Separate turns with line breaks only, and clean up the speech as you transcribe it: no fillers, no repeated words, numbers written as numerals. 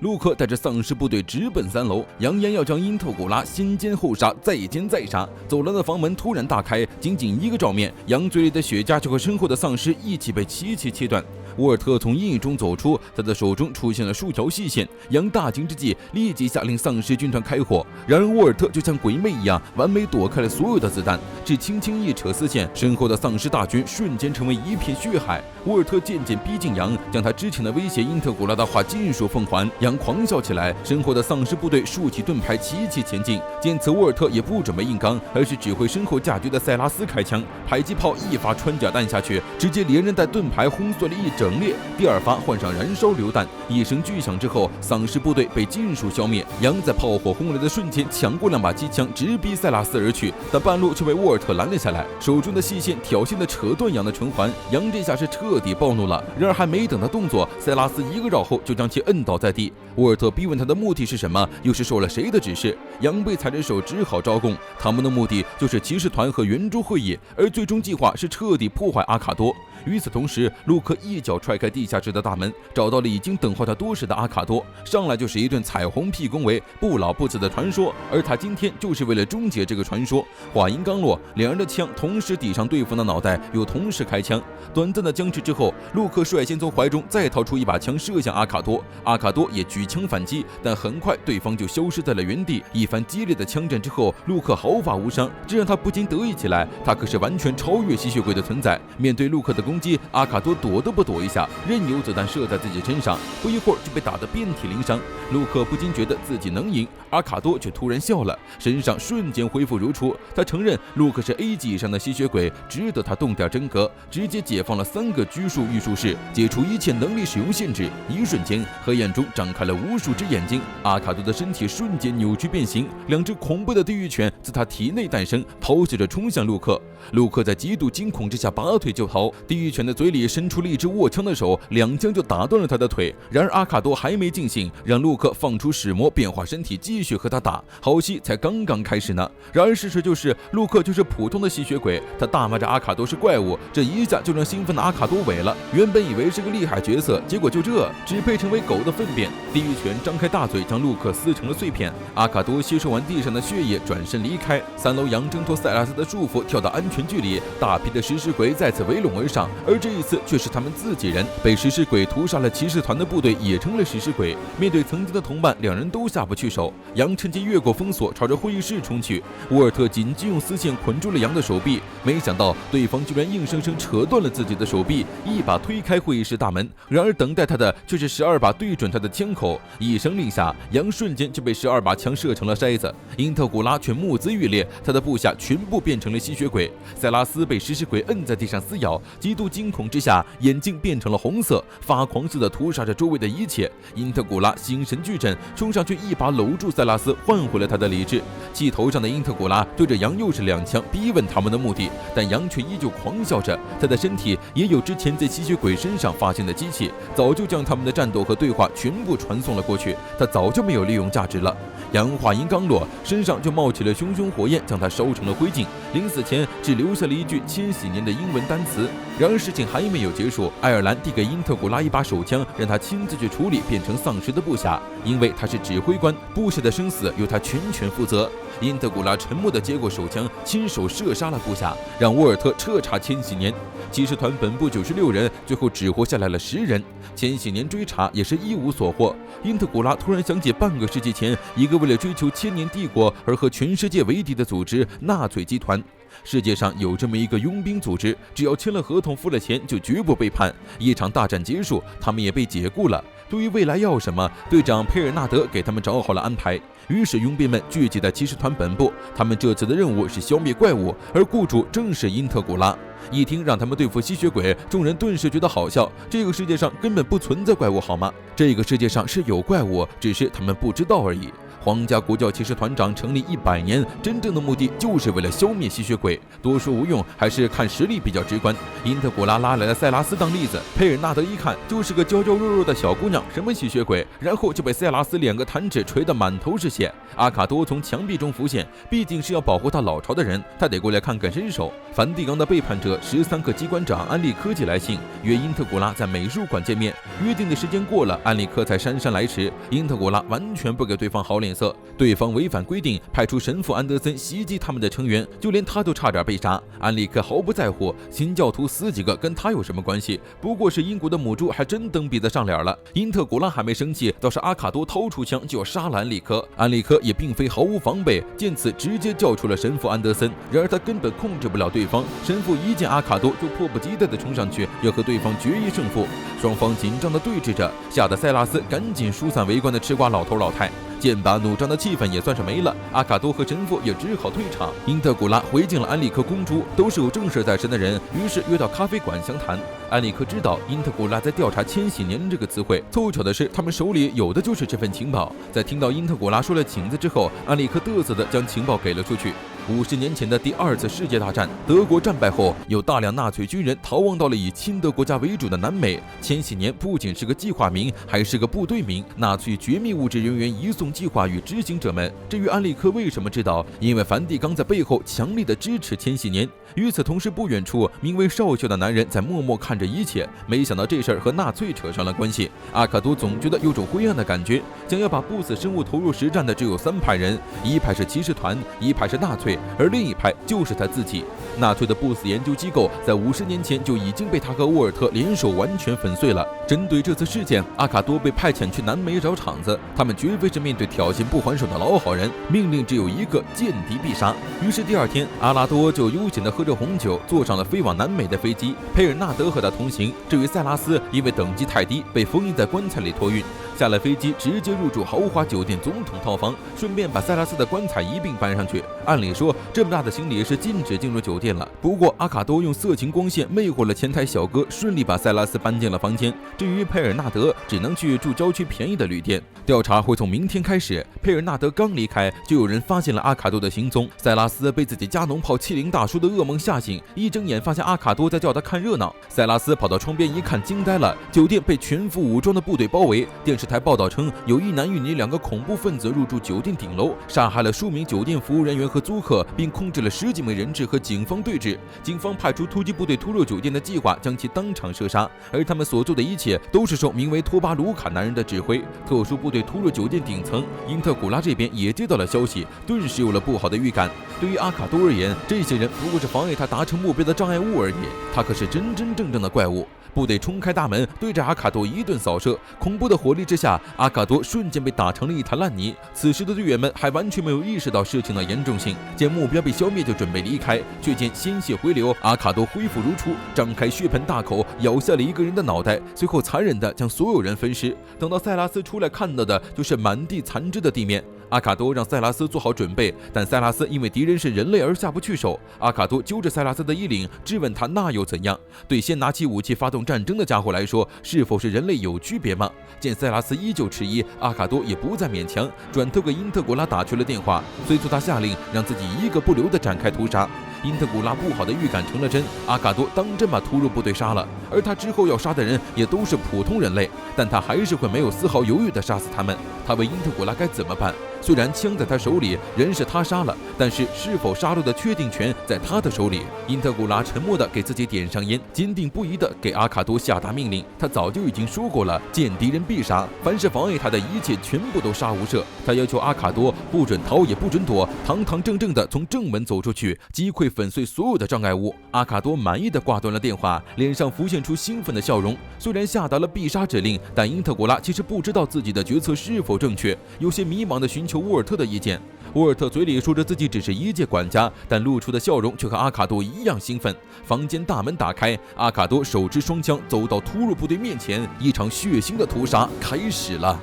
陆克带着丧尸部队直奔3楼，扬言要将因特古拉先奸后杀，再奸再杀。走廊的房门突然大开，仅仅1个照面，杨嘴里的雪茄就和身后的丧尸一起被齐齐切断。沃尔特从阴影中走出，他的手中出现了数条细线。杨大惊之际，立即下令丧尸军团开火。然而沃尔特就像鬼魅一样，完美躲开了所有的子弹，只轻轻一扯丝线，身后的丧尸大军瞬间成为一片血海。沃尔特渐渐逼近杨，将他之前的威胁因特古拉的话尽数奉还。杨狂笑起来，身后的丧尸部队竖起盾牌，齐齐前进。见此，沃尔特也不准备硬刚，而是指挥身后架局的塞拉斯开枪。迫击炮一发穿甲弹下去，直接连人带盾牌轰碎了一整列。第2发换上燃烧榴弹，一声巨响之后，丧尸部队被尽数消灭。杨在炮火轰来的瞬间抢过2把机枪，直逼塞拉斯而去，但半路却被沃尔特拦了下来，手中的细线挑衅的扯断杨的唇环。杨这下是彻底暴怒了，然而还没等他动作，塞拉斯1个绕后就将其摁倒在地。沃尔特逼问他的目的是什么，又是受了谁的指示？杨被踩着手，只好招供，他们的目的就是骑士团和圆桌会议，而最终计划是彻底破坏阿卡多。与此同时，陆克一脚踹开地下室的大门，找到了已经等候他多时的阿卡多，上来就是一顿彩虹屁恭维，不老不死的传说，而他今天就是为了终结这个传说。话音刚落，两人的枪同时抵上对方的脑袋，又同时开枪。短暂的僵持之后，陆克率先从怀中再掏出一把枪射向阿卡多，阿卡多也举枪反击，但很快对方就消失在了原地。一番激烈的枪战之后，陆克毫发无伤，这让他不禁得意起来，他可是完全超越吸血鬼的存在。面对陆克的攻击，阿卡多躲都不躲一下，任由子弹射在自己身上，不一会儿就被打得遍体鳞伤。陆克不禁觉得自己能赢，阿卡多却突然笑了，身上瞬间恢复如初。他承认陆克是 A 级以上的吸血鬼，值得他动点真格，直接解放了3个拘束御术士，解除一切能力使用限制。一瞬间，黑暗中张开了无数只眼睛，阿卡多的身体瞬间扭曲变形，2只恐怖的地狱犬自他体内诞生，咆哮着冲向陆克。陆克在极度惊恐之下拔腿就逃，地狱犬的嘴里伸出了一只握枪的手，2枪就打断了他的腿。然而阿卡多还没尽兴，让陆克放出使魔变化身体继续和他打，好戏才刚刚开始呢。然而事实就是陆克就是普通的吸血鬼，他大骂着阿卡多是怪物，这一下就让兴奋的阿卡多萎了。原本以为是个厉害角色，结果就这，只配成为狗的粪便。地狱犬张开大嘴将陆克撕成了碎片，阿卡多吸收完地上的血液转身离开。3楼杨挣脱塞拉斯的束缚，跳到安全距离，大批的食尸鬼再次围拢而上，而这一次却是他们自己人。被食尸鬼屠杀了骑士团的部队也成了食尸鬼。面对曾经的同伴，两人都下不去手。杨趁机越过封锁，朝着会议室冲去。沃尔特紧急用丝线捆住了杨的手臂，没想到对方居然硬生生扯断了自己的手臂，一把推开会议室大门。然而等待他的却是12把对准他的枪口。一声令下，杨瞬间就被12把枪射成了筛子。因特古拉却目眦欲裂，他的部下全部变成了吸血鬼。塞拉斯被食尸鬼摁在地上撕咬，极度惊恐之下，眼睛变成了红色，发狂似的屠杀着周围的一切。因特古拉心神俱震，冲上去一把搂住塞拉斯，换回了他的理智。气头上的因特古拉对着杨又是2枪，逼问他们的目的，但杨却依旧狂笑着。他的身体也有之前在吸血鬼身上发现的机器，早就将他们的战斗和对话全部传送了过去，他早就没有利用价值了。杨话音刚落，身上就冒起了熊熊火焰，将他烧成了灰烬。临死前只留下了一句千禧年的英文单词。然而事情还没有结束，爱尔兰递给因特古拉一把手枪，让他亲自去处理变成丧尸的部下，因为他是指挥官，部下的生死由他全权负责。因特古拉沉默地接过手枪，亲手射杀了部下，让沃尔特彻查千禧年。骑士团本部96人，最后只活下来了10人。千禧年追查也是一无所获。因特古拉突然想起半个世纪前一个为了追求千年帝国而和全世界为敌的组织——纳粹集团。世界上有这么一个佣兵组织，只要签了合同付了钱就绝不背叛。一场大战结束，他们也被解雇了。对于未来要什么，队长佩尔纳德给他们找好了安排。于是佣兵们聚集在骑士团本部，他们这次的任务是消灭怪物，而雇主正是因特古拉。一听让他们对付吸血鬼，众人顿时觉得好笑。这个世界上根本不存在怪物好吗？这个世界上是有怪物，只是他们不知道而已。皇家国教骑士团长成立100年，真正的目的就是为了消灭吸血鬼。多说无用，还是看实力比较直观。因特古拉拉来了塞拉斯当例子，佩尔纳德一看就是个娇娇弱弱的小姑娘，什么吸血鬼？然后就被塞拉斯2个弹指锤得满头是血。阿卡多从墙壁中浮现，毕竟是要保护他老巢的人，他得过来看看身手。梵蒂冈的背叛者者13课机关长安利科寄来信，约因特古拉在美术馆见面。约定的时间过了，安利科才姗姗来迟。因特古拉完全不给对方好脸色，对方违反规定派出神父安德森袭击他们的成员，就连他都差点被杀。安利科毫不在乎，新教徒死几个跟他有什么关系？不过是英国的母猪还真蹬鼻子上脸了。因特古拉还没生气，倒是阿卡多掏出枪就要杀了安利科。安利科也并非毫无防备，见此直接叫出了神父安德森。然而他根本控制不了对方，神父一见阿卡多就迫不及待地冲上去要和对方决一胜负。双方紧张地对峙着，吓得塞拉斯赶紧疏散围观的吃瓜老头老太。剑拔弩张的气氛也算是没了，阿卡多和神父也只好退场。因特古拉回敬了安利科公主，都是有正事在身的人，于是约到咖啡馆详谈。安利科知道因特古拉在调查千禧年这个词汇，凑巧的是他们手里有的就是这份情报。在听到因特古拉说了请字之后，安利科嘚瑟地将情报给了出去。50年前的第2次世界大战，德国战败后，有大量纳粹军人逃亡到了以亲德国家为主的南美。千禧年不仅是个计划名，还是个部队名。纳粹绝密物质人员移送计划与执行者们。至于安利科为什么知道，因为梵蒂冈在背后强力的支持千禧年。与此同时，不远处名为少校的男人在默默看着一切。没想到这事儿和纳粹扯上了关系。阿卡多总觉得有种灰暗的感觉，想要把不死生物投入实战的只有3派人，一派是骑士团，一派是纳粹，而另一派就是他自己。纳粹的不死研究机构在50年前就已经被他和沃尔特联手完全粉碎了。针对这次事件，阿卡多被派遣去南美找场子，他们绝非是面对挑衅不还手的老好人，命令只有一个：见敌必杀。于是第2天，阿拉多就悠闲地喝着红酒，坐上了飞往南美的飞机。佩尔纳德和他同行，至于塞拉斯，因为等级太低，被封印在棺材里托运。下了飞机，直接入住豪华酒店总统套房，顺便把塞拉斯的棺材一并搬上去。按理说，这么大的行李是禁止进入酒店了。不过阿卡多用色情光线魅惑了前台小哥，顺利把塞拉斯搬进了房间。至于佩尔纳德，只能去住郊区便宜的旅店。调查会从明天开始。佩尔纳德刚离开，就有人发现了阿卡多的行踪。塞拉斯被自己加农炮欺凌大叔的噩梦吓醒，一睁眼发现阿卡多在叫他看热闹。塞拉斯跑到窗边一看，惊呆了。酒店被全副武装的部队包围。电视台报道称，有一男一女2个恐怖分子入住酒店顶楼，杀害了数名酒店服务人员和租客，并控制了10几名人质和警方对峙。警方派出突击部队突入酒店的计划，将其当场射杀。而他们所做的一切都是受名为托巴卢卡男人的指挥。特殊部队突入酒店顶层，因特古拉这边也接到了消息，顿时有了不好的预感。对于阿卡多而言，这些人不过是妨碍他达成目标的障碍物而已，他可是真真正正的怪物。部队冲开大门，对着阿卡多一顿扫射，恐怖的火力之下，阿卡多瞬间被打成了一滩烂泥。此时的队员们还完全没有意识到事情的严重性，见目标被消灭就准备离开，却见鲜血回流，阿卡多恢复如初，张开血盆大口咬下了一个人的脑袋，随后残忍地将所有人分尸。等到塞拉斯出来，看到的就是满地残肢的地面。阿卡多让塞拉斯做好准备，但塞拉斯因为敌人是人类而下不去手。阿卡多揪着塞拉斯的衣领，质问他那又怎样？对先拿起武器发动战争的家伙来说，是否是人类有区别吗？见塞拉斯依旧迟疑，阿卡多也不再勉强，转头给因特古拉打去了电话，催促他下令让自己一个不留地展开屠杀。因特古拉不好的预感成了真，阿卡多当真把突入部队杀了，而他之后要杀的人也都是普通人类，但他还是会没有丝毫犹豫地杀死他们。他问因特古拉该怎么办？虽然枪在他手里，人是他杀了，但是是否杀戮的确定权在他的手里。因特古拉沉默地给自己点上烟，坚定不移地给阿卡多下达命令。他早就已经说过了，见敌人必杀，凡是妨碍他的一切全部都杀无赦。他要求阿卡多不准逃也不准躲，堂堂正正地从正门走出去，击溃粉碎所有的障碍物。阿卡多满意地挂断了电话，脸上浮现出兴奋的笑容。虽然下达了必杀指令，但因特古拉其实不知道自己的决策是否正确，有些迷茫地寻求沃尔特的意见。沃尔特嘴里说着自己只是一介管家，但露出的笑容却和阿卡多一样兴奋。房间大门打开，阿卡多手持双枪走到突入部队面前，一场血腥的屠杀开始了。